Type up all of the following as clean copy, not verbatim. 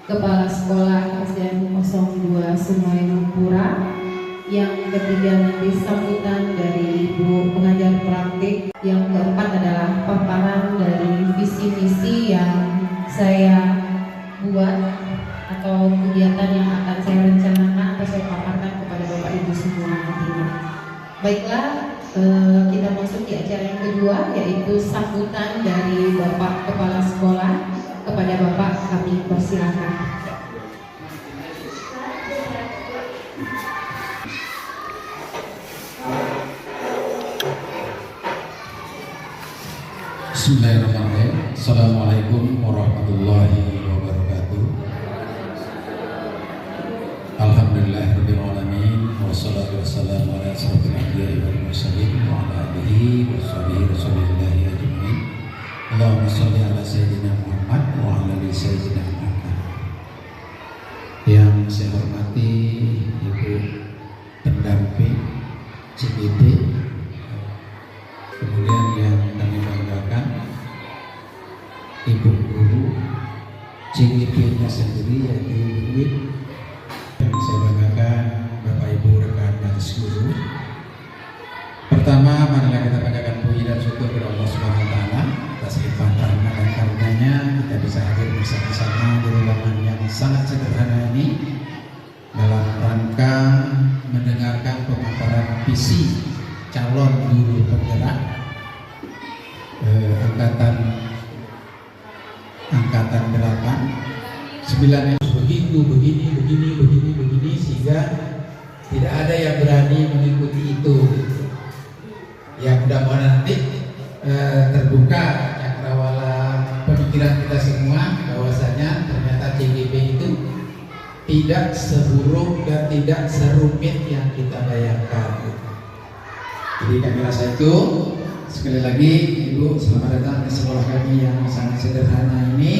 Kepala Sekolah SDN 02 Sungai Mumpura. Yang ketiga nanti sambutan dari Ibu pengajar praktik. Yang keempat adalah paparan dari visi misi yang saya buat atau kegiatan yang akan saya rencanakan atau saya paparkan kepada Bapak Ibu semua nantinya. Baiklah, kita masuk di acara yang kedua, yaitu sambutan dari Bapak Kepala Sekolah. Kepada Bapak kami persilakan. Bismillahirrahmanirrahim. Assalamualaikum warahmatullahi wabarakatuh. Alhamdulillahirabbil alamin wassalatu wassalamu ala asyrofil anbiya'i wal mursalin wa ala alihi washabihi rasulillahi ajmain. Allahumma shalli ala sayyidina Muhammad wa ala ali sayyidina Muhammad. Yang saya hormati Ibu pendamping CGP, kemudian yang kami banggakan Ibu Guru CGP-nya sendiri yaitu Ibu Wid, yang saya banggakan Bapak Ibu rekan majelis guru. Pertama, marilah kita panjatkan puji dan syukur kepada Allah Subhanahu wa taala atas limpahan dan karunia-Nya kita bisa hadir bersama-sama di ruangan yang sangat sederhana ini dalam rangka mendengarkan pemaparan visi calon guru penggerak angkatan 9 yang begitu begini sehingga tidak ada yang berani mengikuti itu. Ya, mudah-mudahan nanti terbuka cakrawala pemikiran kita semua bahwasanya ternyata CGP itu tidak seburuk dan tidak serumit yang kita bayangkan. Jadi kami rasa itu, sekali lagi Ibu selamat datang di sekolah kami yang sangat sederhana ini.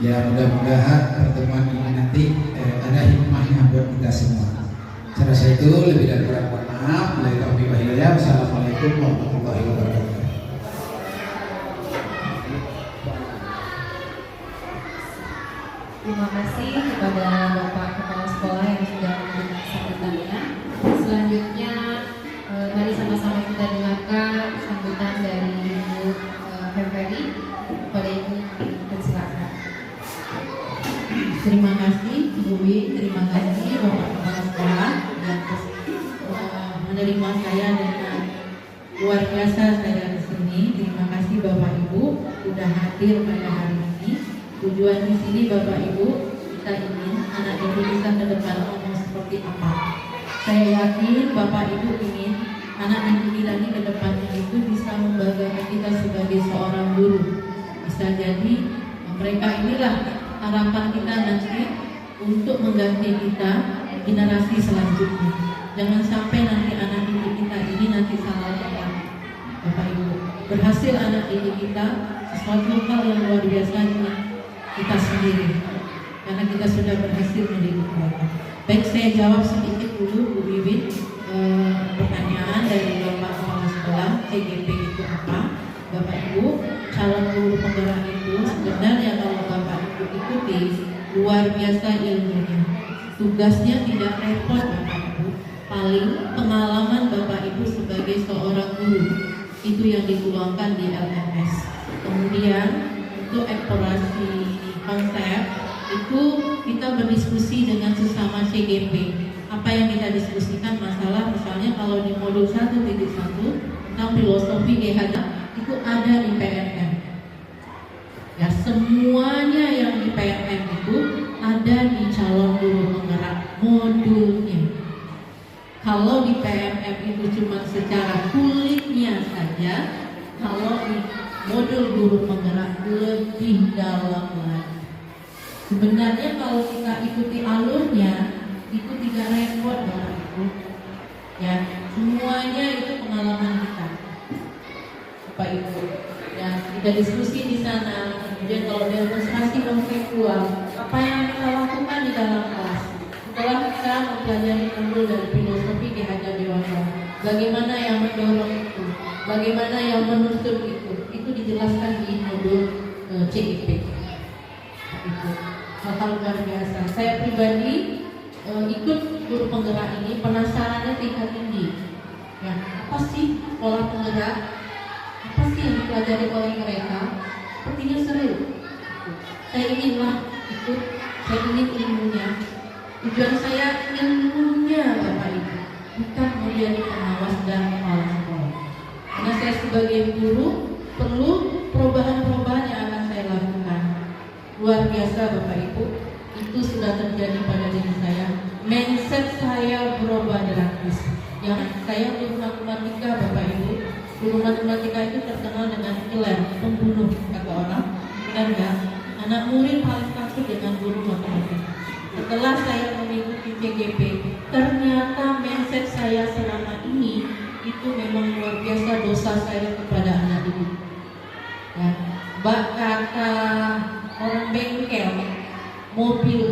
Ya, mudah-mudahan pertemuan ini nanti ada hikmahnya buat kita semua. Saya rasa itu, lebih dan kurang mohon maaf. Wassalamualaikum warahmatullahi wabarakatuh. Terima kasih kepada Bapak Kepala Sekolah yang sudah memberikan sambutannya. Selanjutnya mari sama-sama kita dengarkan sambutan dari Ibu Febri. Kepada Ibu persilakan. Terima kasih Ibu Win, terima kasih Bapak Kepala Sekolah yang menerima saya dengan luar biasa saya di sini. Terima kasih Bapak Ibu sudah hadir pada hari ini. Tujuan di sini Bapak Ibu, kita ingin anak didik kita ke depan mau seperti apa. Saya yakin Bapak Ibu ingin anak didik kita ini ke depannya itu bisa membanggakan kita sebagai seorang guru. Bisa jadi mereka inilah harapan kita nanti untuk mengganti kita generasi selanjutnya. Jangan sampai nanti anak didik kita ini nanti salah jalan. Bapak Ibu, berhasil anak didik kita sesuatu hal yang luar biasa dengan kita sendiri, karena kita sudah berhasil mendidik mereka. Baik, saya jawab sedikit dulu Bu Wiwin pertanyaan dari Bapak Kepala Sekolah. CGP itu apa? Bapak Ibu, calon guru penggerak itu sebenarnya kalau Bapak Ibu ikuti luar biasa ilmunya. Tugasnya tidak repot Bapak Ibu. Paling pengalaman Bapak Ibu sebagai seorang guru itu yang dituangkan di LMS. Kemudian untuk eksplorasi konsep itu kita berdiskusi dengan sesama CGP. Apa yang kita diskusikan masalah misalnya kalau di modul 1.1 tentang filosofi GHD itu ada di PNM. Ya, semuanya yang di PNM itu ada di calon guru penggerak modulnya. Kalau di PNM itu cuma secara kulitnya saja, kalau di modul guru penggerak lebih dalam lagi. Sebenarnya kalau kita ikuti alurnya itu tidak repot Bapak Ibu. Ya, semuanya itu pengalaman kita. Bapak Ibu. Ya, kita diskusi di sana. Kemudian kalau demonstrasi konseptual, apa yang kita lakukan di dalam kelas? Setelah kita mempelajari modul dari filosofi Ki Hajar Dewantara, bagaimana yang mendorong itu, bagaimana yang menuntut itu dijelaskan di modul CIP. Hal-hal paling luar biasa. Saya pribadi ikut guru penggerak ini penasarannya tingkat tinggi. Ya, apa sih sekolah penggerak? Apa sih yang dipelajari oleh mereka? Sepertinya seru. Saya inginlah ikut, saya ingin ilmunya. Tujuan saya ilmunya Bapak Ibu, bukan menjadi pengawas dan kepala sekolah. Karena saya sebagai guru perlu perubahan-perubahan yang akan saya lakukan. Luar biasa Bapak Ibu, itu sudah terjadi pada diri saya. Mindset saya berubah drastis. Yang saya guru matematika Bapak Ibu, guru matematika itu terkenal dengan killer, pembunuh kata orang. Benar nggak? Anak murid paling takut dengan guru matematika. Setelah saya mengikuti CGP, ternyata mindset saya selama ini itu memang luar biasa dosa saya kepada anak didik. Ya, kata orang bengkel, mobil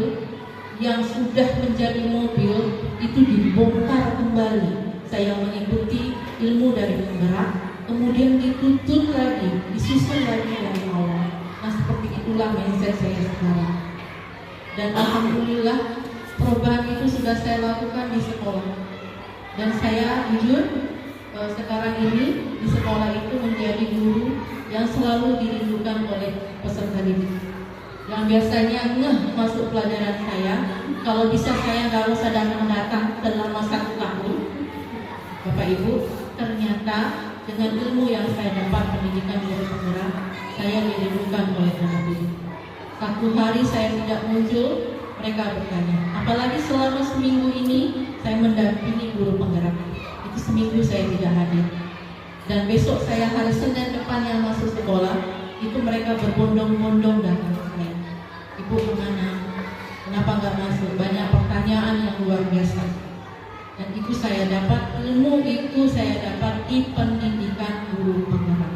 yang sudah menjadi mobil itu dibongkar kembali. Saya mengikuti ilmu dari penggerak, kemudian dituntut lagi, disusun lagi dari awal. Nah seperti itulah mindset saya sekarang. Dan alhamdulillah perubahan itu sudah saya lakukan di sekolah. Dan saya jujur sekarang ini di sekolah itu menjadi guru yang selalu dirindukan oleh peserta didik. Yang biasanya masuk pelajaran saya, kalau bisa saya nggak usah datang selama 1 tahun. Bapak Ibu, ternyata dengan ilmu yang saya dapat pendidikan guru penggerak, saya dirindukan oleh anak didik. 1 hari saya tidak muncul, mereka bertanya. Apalagi selama seminggu ini saya mendampingi guru penggerak. Itu seminggu saya tidak hadir. Dan besok saya hari Senin depan yang masuk sekolah, itu mereka berbondong-bondong datang ke saya. Ibu kemana? Kenapa nggak masuk? Banyak pertanyaan yang luar biasa. Dan itu saya dapat, ilmu itu saya dapat di pendidikan guru penggerak.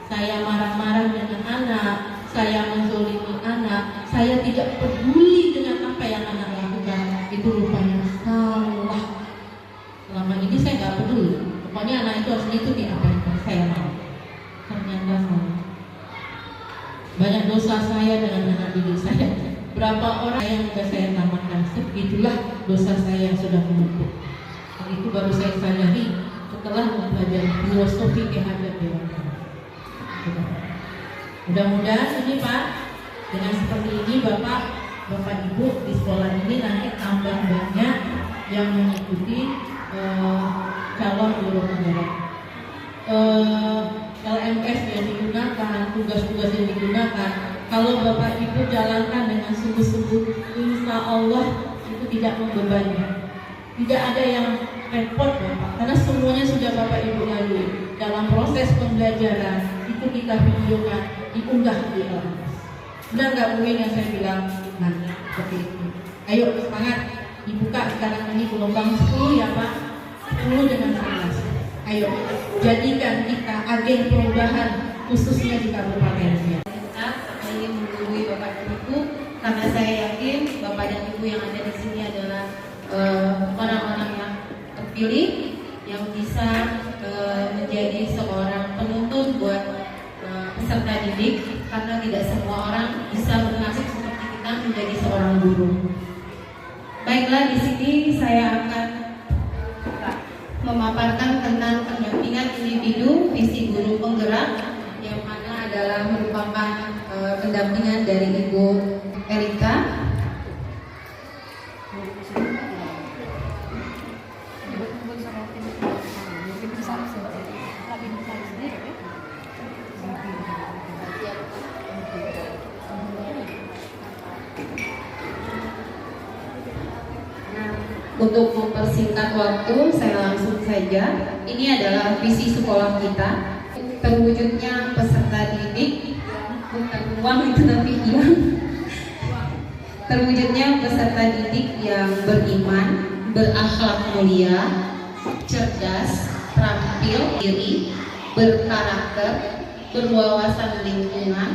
Saya marah-marah dengan anak, saya menzolimi anak, saya tidak peduli dengan apa yang anak lakukan. Itu rupanya salah. Selama ini saya nggak peduli. Pokoknya anak itu harus ngikuti apa yang saya mau. Ternyata salah. Banyak dosa saya dengan anak didik saya. Berapa orang yang sudah saya tamatkan, segitulah dosa saya yang sudah menumpuk. Dan itu baru saya sadari setelah mempelajari filosofi kehadiran dewasa. Mudah-mudahan ini Pak, dengan seperti ini Bapak Ibu di sekolah ini nanti tambah banyak yang mengikuti calon guru penggerak. LMS yang digunakan, tugas-tugas yang digunakan, kalau Bapak Ibu jalankan dengan sungguh-sungguh, insya Allah itu tidak membebani. Tidak ada yang repot Bapak, karena semuanya sudah Bapak Ibu lalui. Dalam proses pembelajaran itu kita videokan, diunggah di LMS. Benar nggak mungkin yang saya bilang? Nah, seperti itu. Ayo semangat, dibuka sekarang ini gelombang 10 ya Pak, 10 dengan 11. Ayo, jadikan kita agen perubahan khususnya di Kabupaten Siak. Saya ingin menghubungi Bapak dan Ibu karena saya yakin Bapak dan Ibu yang ada di sini adalah orang-orang yang terpilih yang bisa menjadi seorang penuntun buat peserta didik, karena tidak semua orang bisa bernasib seperti kita menjadi seorang guru. Baiklah, di sini saya akan memaparkan tentang pendampingan individu visi guru penggerak, yang mana adalah merupakan pendampingan dari Ibu Erika. Untuk mempersingkat waktu, saya langsung saja. Ini adalah visi sekolah kita. Terwujudnya peserta didik, bukan uang itu tapi uang. Terwujudnya peserta didik yang beriman, berakhlak mulia, cerdas, terampil diri, berkarakter, berwawasan lingkungan,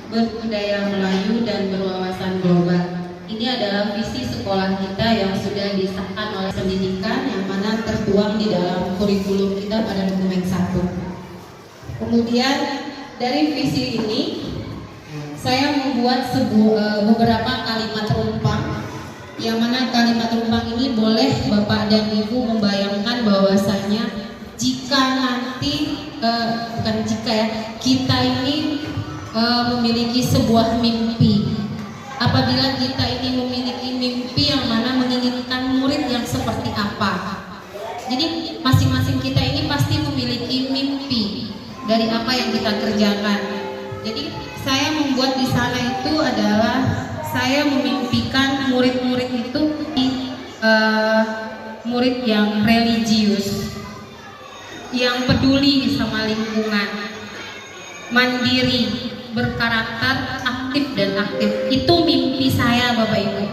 berbudaya Melayu, dan berwawasan global. Ini adalah visi sekolah kita yang sudah disahkan oleh pendidikan, yang mana tertuang di dalam kurikulum kita pada dokumen 1. Kemudian dari visi ini saya membuat beberapa kalimat rumpang, yang mana kalimat rumpang ini boleh Bapak dan Ibu membayangkan bahwasanya jika nanti bukan jika ya, kita ini memiliki sebuah mimpi. Apabila kita ini memiliki mimpi yang mana menginginkan murid yang seperti apa. Jadi masing-masing kita ini pasti memiliki mimpi dari apa yang kita kerjakan. Jadi saya membuat di sana itu adalah saya memimpikan murid-murid itu murid yang religius, yang peduli sama lingkungan, mandiri, berkarakter, aktif dan aktif. Itu mimpi saya, Bapak Ibu.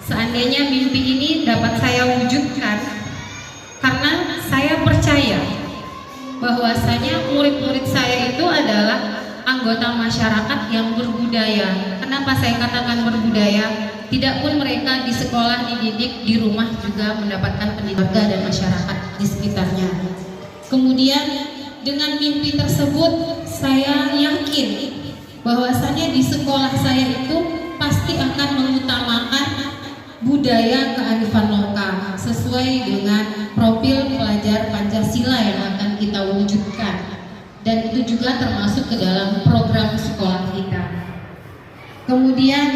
Seandainya mimpi ini dapat saya wujudkan, karena saya percaya bahwasanya murid-murid saya itu adalah anggota masyarakat yang berbudaya. Kenapa saya katakan berbudaya? Tidak pun mereka di sekolah dididik, di rumah juga mendapatkan pendidikan dan masyarakat di sekitarnya. Kemudian dengan mimpi tersebut saya yakin bahwasanya di sekolah saya itu pasti akan mengutamakan budaya kearifan lokal sesuai dengan profil pelajar Pancasila yang akan kita wujudkan, dan itu juga termasuk ke dalam program sekolah kita. Kemudian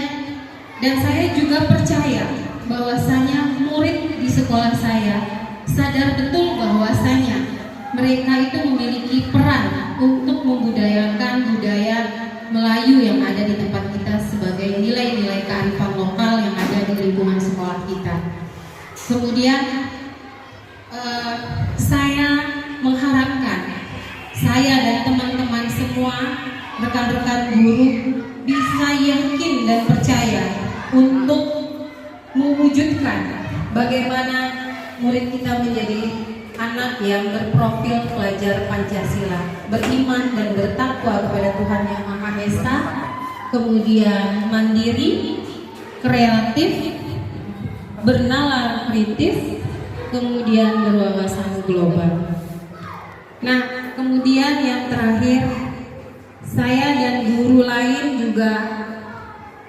dan saya juga percaya bahwasanya murid di sekolah saya sadar betul bahwasanya mereka itu memiliki peran untuk membudayakan budaya Melayu yang ada di tempat kita sebagai nilai-nilai kearifan lokal yang ada di lingkungan sekolah kita. Kemudian saya mengharapkan saya dan teman-teman semua, rekan-rekan guru, bisa yakin dan percaya untuk mewujudkan bagaimana murid kita menjadi anak yang berprofil pelajar Pancasila, beriman dan bertakwa kepada Tuhan Yang Maha Esa, kemudian mandiri, kreatif, bernalar kritis, kemudian berwawasan global. Nah, kemudian yang terakhir, saya dan guru lain juga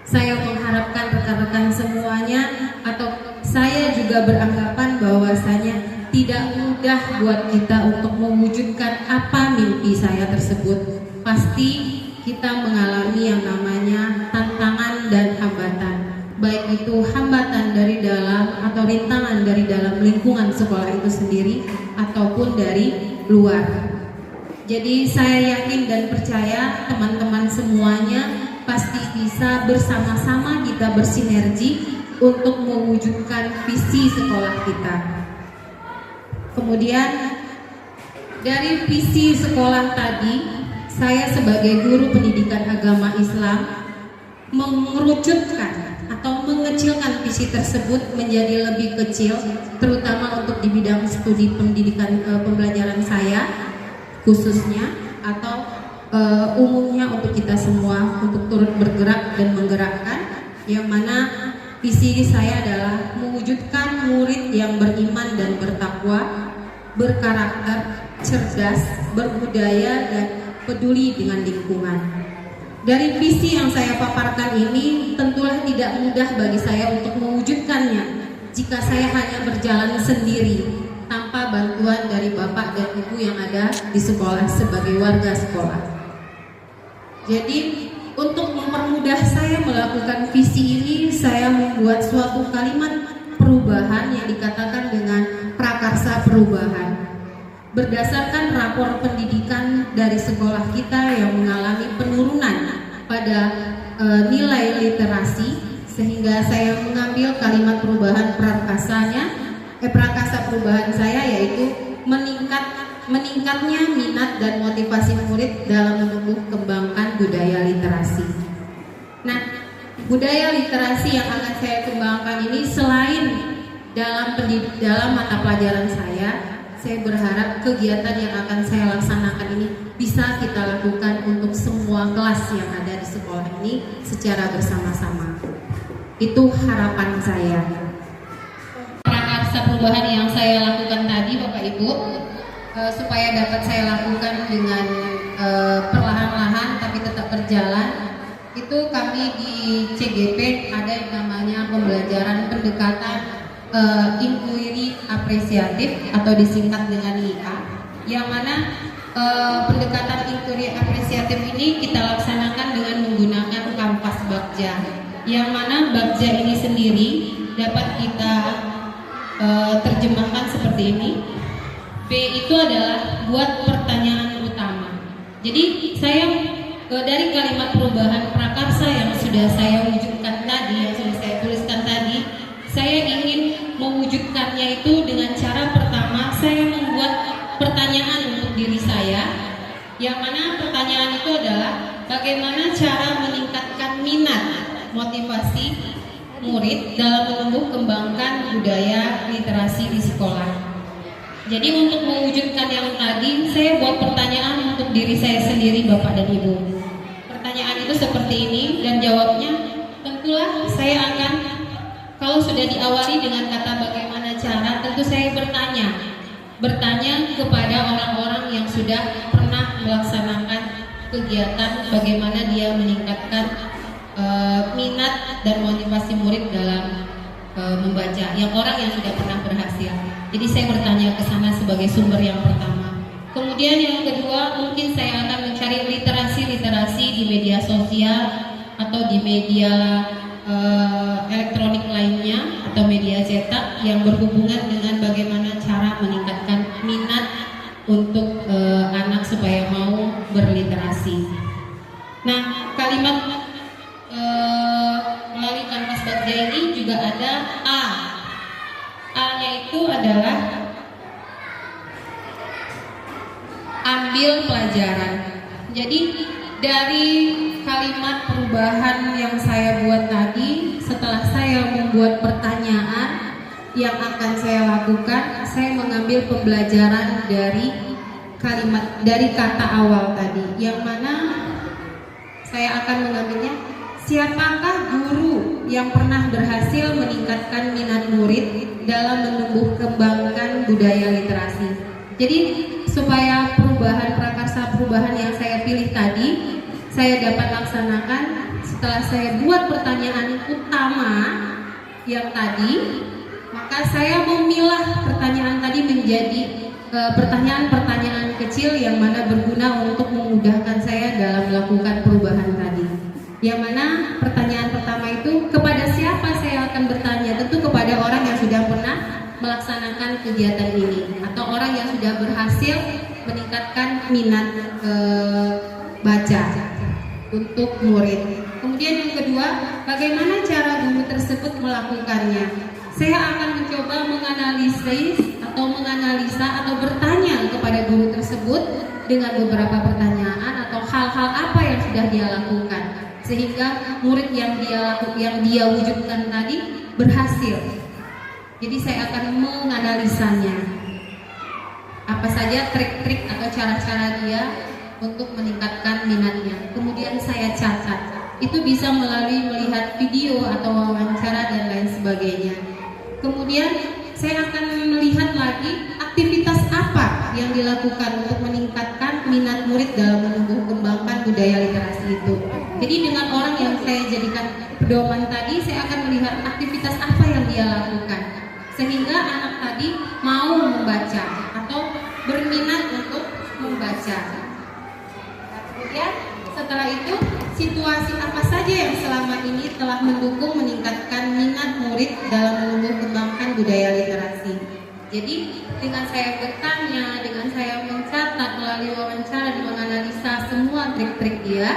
saya mengharapkan rekan-rekan semuanya, atau saya juga beranggapan bahwasanya tidak mudah buat kita untuk mewujudkan apa mimpi saya tersebut. Pasti kita mengalami yang namanya tantangan dan hambatan, baik itu hambatan dari dalam atau rintangan dari dalam lingkungan sekolah itu sendiri ataupun dari luar. Jadi saya yakin dan percaya teman-teman semuanya pasti bisa bersama-sama kita bersinergi untuk mewujudkan visi sekolah kita. Kemudian dari visi sekolah tadi, saya sebagai guru pendidikan agama Islam mengerucutkan atau mengecilkan visi tersebut menjadi lebih kecil, terutama untuk di bidang studi pendidikan pembelajaran saya khususnya, atau umumnya untuk kita semua untuk turut bergerak dan menggerakkan, yang mana visi saya adalah mewujudkan murid yang beriman dan bertakwa, berkarakter, cerdas, berbudaya, dan peduli dengan lingkungan. Dari visi yang saya paparkan ini tentulah tidak mudah bagi saya untuk mewujudkannya jika saya hanya berjalan sendiri tanpa bantuan dari Bapak dan Ibu yang ada di sekolah sebagai warga sekolah. Jadi untuk mempermudah saya melakukan visi ini, saya membuat suatu kalimat perubahan yang dikatakan dengan prakarsa perubahan. Berdasarkan rapor pendidikan dari sekolah kita yang mengalami penurunan pada nilai literasi, sehingga saya mengambil kalimat perubahan prakasa perubahan saya, yaitu meningkatnya minat dan motivasi murid dalam menumbuh kembangkan budaya literasi. Nah, budaya literasi yang akan saya kembangkan ini selain dalam mata pelajaran saya berharap kegiatan yang akan saya laksanakan ini bisa kita lakukan untuk semua kelas yang ada di sekolah ini secara bersama-sama. Itu harapan saya. Prakarsa perubahan yang saya lakukan tadi, Bapak Ibu, supaya dapat saya lakukan dengan perlahan-lahan tapi tetap berjalan. itu kami di CGP ada yang namanya pembelajaran pendekatan inquiry apresiatif atau disingkat dengan IA, yang mana pendekatan inquiry apresiatif ini kita laksanakan dengan menggunakan kanvas Bagja, yang mana Bagja ini sendiri dapat kita terjemahkan seperti ini. B itu adalah buat pertanyaan utama. Jadi saya dari kalimat perubahan prakarsa yang sudah saya wujudkan tadi, yang sudah saya tuliskan tadi, saya ingin mewujudkannya itu dengan cara pertama saya membuat pertanyaan untuk diri saya, yang mana pertanyaan itu adalah bagaimana cara meningkatkan minat motivasi murid dalam menumbuh kembangkan budaya literasi di sekolah. Jadi untuk mewujudkan yang tadi, saya buat pertanyaan untuk diri saya sendiri, Bapak dan Ibu. Pertanyaan itu seperti ini, dan jawabnya tentulah saya akan, kalau sudah diawali dengan kata bagaimana cara, tentu saya bertanya kepada orang-orang yang sudah pernah melaksanakan kegiatan bagaimana dia meningkatkan minat dan motivasi murid dalam membaca, yang orang yang sudah pernah berhasil. Jadi saya bertanya ke sana sebagai sumber yang pertama. Kemudian yang kedua, mungkin saya akan mencari literasi di media sosial atau di media elektronik lainnya atau media cetak yang berhubungan dengan bagaimana cara meningkatkan minat untuk anak supaya mau berliterasi. Nah, kalimat melalui kanvas Bagja ini juga ada A. A-nya itu adalah ambil pelajaran. Jadi dari kalimat perubahan yang saya buat tadi, setelah saya membuat pertanyaan yang akan saya lakukan, saya mengambil pembelajaran dari kata awal tadi, yang mana saya akan mengambilnya, siapakah guru yang pernah berhasil meningkatkan minat murid dalam menumbuh kembangkan budaya literasi. Jadi supaya prakarsa perubahan yang saya pilih tadi saya dapat laksanakan, setelah saya buat pertanyaan utama yang tadi, maka saya memilah pertanyaan tadi menjadi pertanyaan-pertanyaan kecil yang mana berguna untuk memudahkan saya dalam melakukan perubahan tadi. Yang mana pertanyaan pertama itu, kepada siapa saya akan bertanya? Tentu kepada orang yang sudah pernah melaksanakan kegiatan ini, atau orang yang sudah berhasil meningkatkan minat baca untuk murid. Kemudian yang kedua, bagaimana cara guru tersebut melakukannya? Saya akan mencoba menganalisa atau bertanya kepada guru tersebut dengan beberapa pertanyaan atau hal-hal apa yang sudah dia lakukan, sehingga murid yang dia wujudkan tadi berhasil. Jadi saya akan menganalisanya, apa saja trik-trik atau cara-cara dia untuk meningkatkan minatnya. Kemudian saya catat. Itu bisa melalui melihat video atau wawancara dan lain sebagainya. Kemudian saya akan melihat lagi aktivitas apa yang dilakukan untuk meningkatkan minat murid dalam menumbuh kembangkan budaya literasi itu. Jadi dengan orang yang saya jadikan pedoman tadi, saya akan melihat aktivitas apa yang dia lakukan, sehingga anak tadi mau membaca atau berminat untuk membaca. Kemudian setelah itu, situasi apa saja yang selama ini telah mendukung meningkatkan minat murid dalam menumbuh kembangkan budaya literasi. Jadi dengan saya bertanya, dengan saya mencatat melalui wawancara dan menganalisa semua trik-trik dia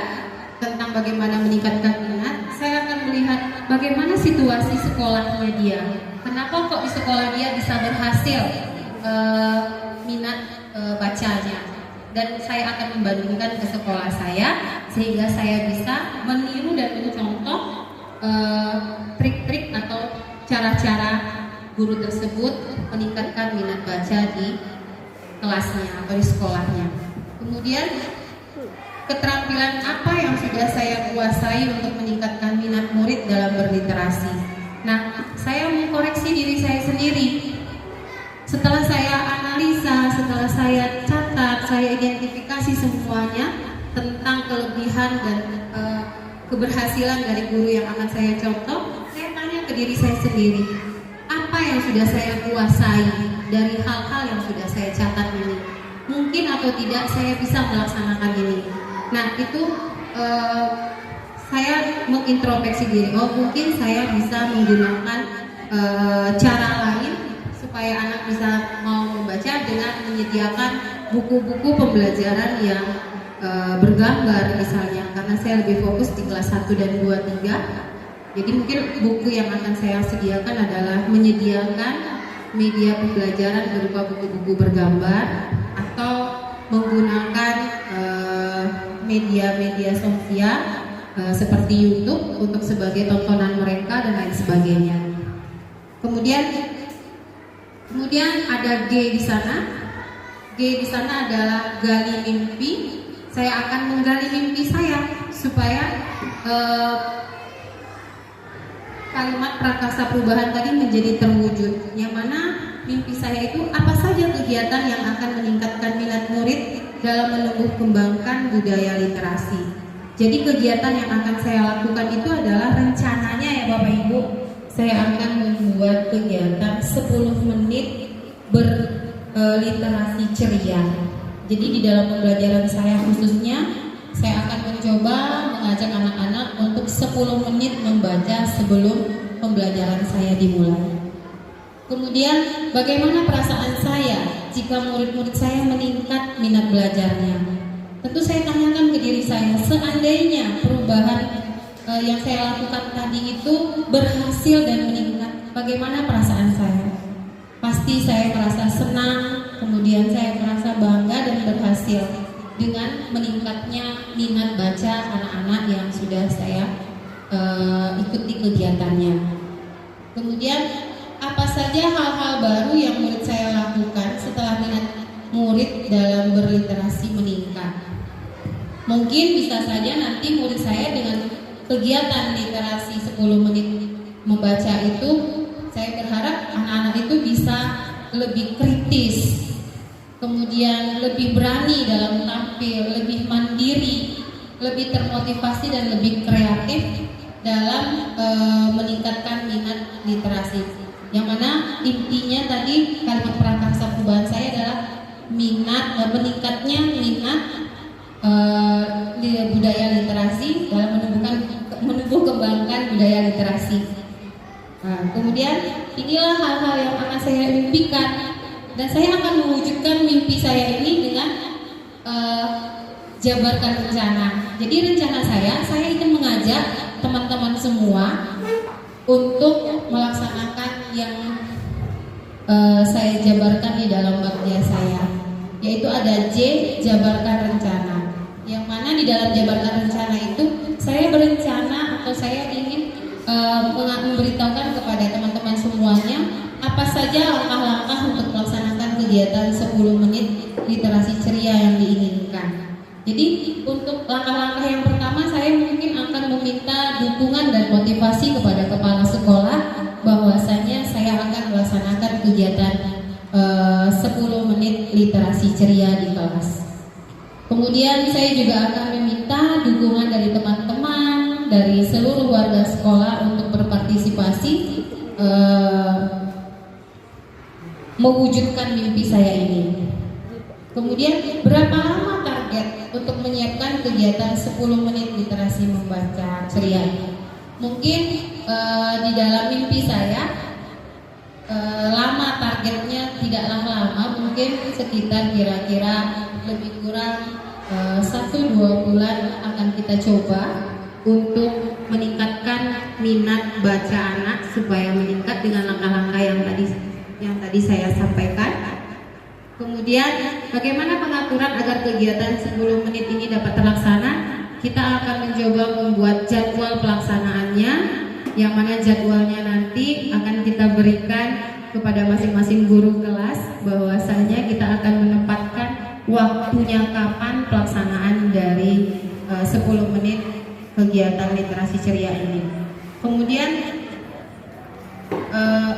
tentang bagaimana meningkatkan minat, saya akan melihat bagaimana situasi sekolahnya dia. Kenapa kok di sekolah dia bisa berhasil minat bacanya? Dan saya akan membandingkan ke sekolah saya, sehingga saya bisa meniru dan mencontoh trik-trik atau cara-cara guru tersebut meningkatkan minat baca di kelasnya atau di sekolahnya. Kemudian keterampilan apa yang sudah saya kuasai untuk meningkatkan minat murid dalam berliterasi. Nah, saya mengkoreksi diri saya sendiri. Setelah saya analisa, setelah saya catat, saya identifikasi semuanya tentang kelebihan dan keberhasilan dari guru yang akan saya contoh, saya tanya ke diri saya sendiri, apa yang sudah saya kuasai dari hal-hal yang sudah saya catat ini? Mungkin atau tidak saya bisa melaksanakan ini. Nah itu saya mengintrospeksi diri, oh mungkin saya bisa menggunakan cara lain supaya anak bisa mau membaca dengan menyediakan buku-buku pembelajaran yang bergambar misalnya, karena saya lebih fokus di kelas 1 dan 2, 3. Jadi mungkin buku yang akan saya sediakan adalah menyediakan media pembelajaran berupa buku-buku bergambar atau menggunakan media-media sosial seperti YouTube untuk sebagai tontonan mereka dan lain sebagainya. Kemudian ada G di sana. G di sana adalah gali mimpi. Saya akan menggali mimpi saya supaya kalimat prakasa perubahan tadi menjadi terwujud. Yang mana mimpi saya itu apa saja kegiatan yang akan meningkatkan minat murid dalam menumbuh kembangkan budaya literasi. Jadi kegiatan yang akan saya lakukan itu adalah rencananya ya Bapak Ibu, saya akan membuat kegiatan 10 menit berliterasi ceria. Jadi di dalam pembelajaran saya khususnya, saya akan mencoba mengajak anak-anak untuk 10 menit membaca sebelum pembelajaran saya dimulai. Kemudian bagaimana perasaan saya jika murid-murid saya meningkat minat belajarnya? Tentu saya tanyakan ke diri saya, seandainya perubahan yang saya lakukan tadi itu berhasil dan meningkat, bagaimana perasaan saya? Pasti saya merasa senang, kemudian saya merasa bangga dan berhasil dengan meningkatnya minat baca anak-anak yang sudah saya ikuti kegiatannya. Kemudian apa saja hal-hal baru yang murid saya lakukan setelah minat murid dalam berliterasi meningkat? Mungkin bisa saja nanti murid saya dengan kegiatan literasi 10 menit membaca itu, saya berharap anak-anak itu bisa lebih kritis, kemudian lebih berani dalam tampil, lebih mandiri, lebih termotivasi dan lebih kreatif dalam meningkatkan minat literasi. Yang mana intinya tadi kalimat prakasa perubahan saya adalah meningkatnya minat budaya literasi dalam menumbuh kembangkan budaya literasi. Nah, kemudian inilah hal-hal yang akan saya mimpikan, dan saya akan mewujudkan mimpi saya ini dengan jabarkan rencana. Jadi rencana saya ingin mengajak teman-teman semua untuk melaksanakan yang saya jabarkan di dalam baktia saya, yaitu ada J, jabarkan rencana. Yang mana di dalam jabarkan rencana itu saya berencana atau saya ingin memberitahukan kepada teman-teman semuanya apa saja langkah-langkah untuk melaksanakan kegiatan 10 menit literasi ceria yang diinginkan. Jadi untuk langkah-langkah yang pertama, saya mungkin akan meminta dukungan dan motivasi kepada kepala sekolah bahwasanya saya akan melaksanakan kegiatan 10 menit literasi ceria di kelas. Kemudian saya juga akan meminta dukungan dari teman-teman, dari seluruh warga sekolah untuk berpartisipasi mewujudkan mimpi saya ini. Kemudian berapa lama target untuk menyiapkan kegiatan 10 menit literasi membaca ceria? Mungkin di dalam mimpi saya lama targetnya tidaklah lama, mungkin sekitar kira-kira lebih kurang 1-2 bulan akan kita coba untuk meningkatkan minat baca anak supaya meningkat dengan langkah-langkah yang tadi saya sampaikan. Kemudian bagaimana pengaturan agar kegiatan 10 menit ini dapat terlaksana? Kita akan mencoba membuat jadwal pelaksanaannya, yang mana jadwalnya nanti akan kita berikan kepada masing-masing guru kelas, bahwasanya kita akan menempatkan waktunya kapan pelaksanaan dari 10 menit kegiatan literasi ceria ini. Kemudian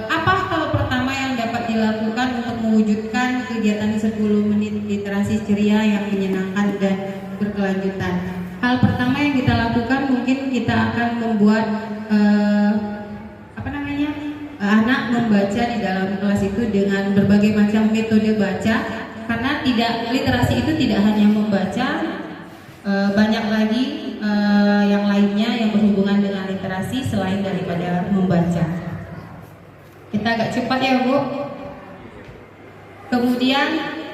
apa hal pertama yang dapat dilakukan untuk mewujudkan kegiatan 10 menit literasi ceria yang menyenangkan dan berkelanjutan? hal pertama yang kita lakukan mungkin kita akan membuat anak membaca di dalam kelas itu dengan berbagai macam metode baca, karena literasi itu tidak hanya membaca, banyak lagi yang lainnya yang berhubungan dengan literasi selain daripada membaca. Kita agak cepat ya Bu. Kemudian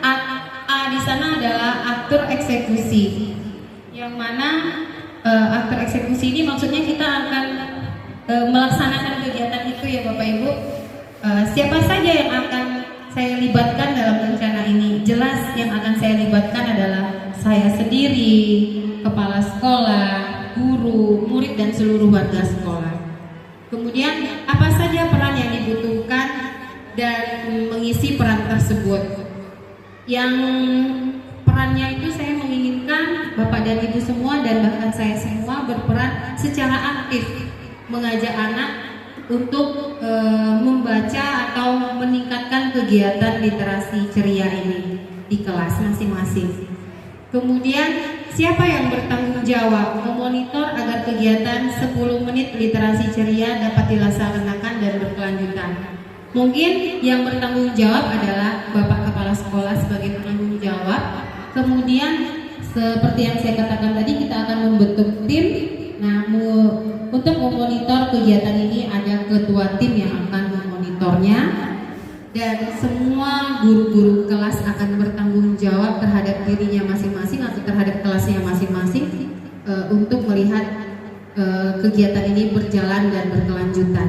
A di sana adalah aktor eksekusi, yang mana aktor eksekusi ini maksudnya kita akan melaksanakan kegiatan itu ya Bapak Ibu. Siapa saja yang akan saya libatkan dalam rencana ini? Jelas yang akan saya libatkan adalah saya sendiri, kepala sekolah, guru, murid dan seluruh warga sekolah. Kemudian apa saja peran yang dibutuhkan dan mengisi peran tersebut? Yang perannya itu saya menginginkan Bapak dan Ibu semua dan bahkan saya semua berperan secara aktif mengajak anak untuk membaca atau meningkatkan kegiatan literasi ceria ini di kelas masing-masing. Kemudian siapa yang bertanggung jawab memonitor agar kegiatan 10 menit literasi ceria dapat dilaksanakan dan berkelanjutan? Mungkin yang bertanggung jawab adalah Bapak Kepala Sekolah sebagai penanggung jawab. Kemudian seperti yang saya katakan tadi, kita akan membentuk tim. Nah, untuk memonitor kegiatan ini ada ketua tim yang akan memonitornya, dan semua guru-guru kelas akan bertanggung jawab terhadap dirinya masing-masing atau terhadap kelasnya masing-masing untuk melihat kegiatan ini berjalan dan berkelanjutan.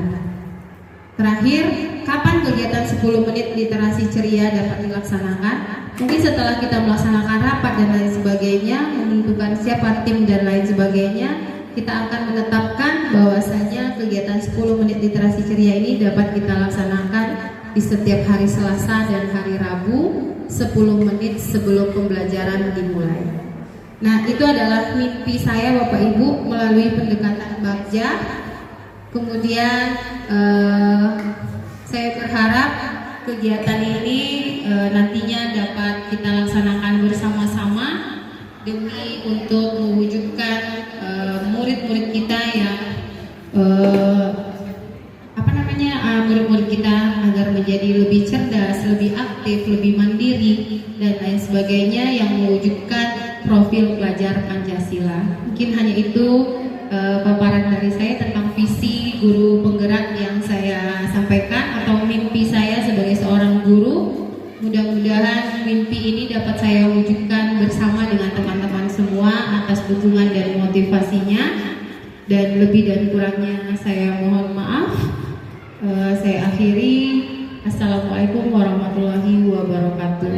Terakhir, kapan kegiatan 10 menit literasi ceria dapat dilaksanakan? Mungkin setelah kita melaksanakan rapat dan lain sebagainya, menentukan siapa tim dan lain sebagainya, kita akan menetapkan bahwasanya kegiatan 10 menit literasi ceria ini dapat kita laksanakan di setiap hari Selasa dan hari Rabu 10 menit sebelum pembelajaran dimulai. Nah, itu adalah mimpi saya Bapak Ibu melalui pendekatan bagja. Kemudian saya berharap kegiatan ini nantinya dapat kita laksanakan bersama-sama demi untuk mewujudkan murid-murid kita yang murid-murid kita agar menjadi lebih cerdas, lebih aktif, lebih mandiri dan lain sebagainya yang mewujudkan profil pelajar Pancasila. Mungkin hanya itu paparan dari saya tentang visi guru penggerak yang saya sampaikan atau mimpi saya sebagai seorang guru. Mudah-mudahan mimpi ini dapat saya wujudkan bersama dengan teman-teman semua atas dukungan dan motivasinya, dan lebih dan kurangnya saya mohon maaf. Saya akhiri. Assalamualaikum warahmatullahi wabarakatuh.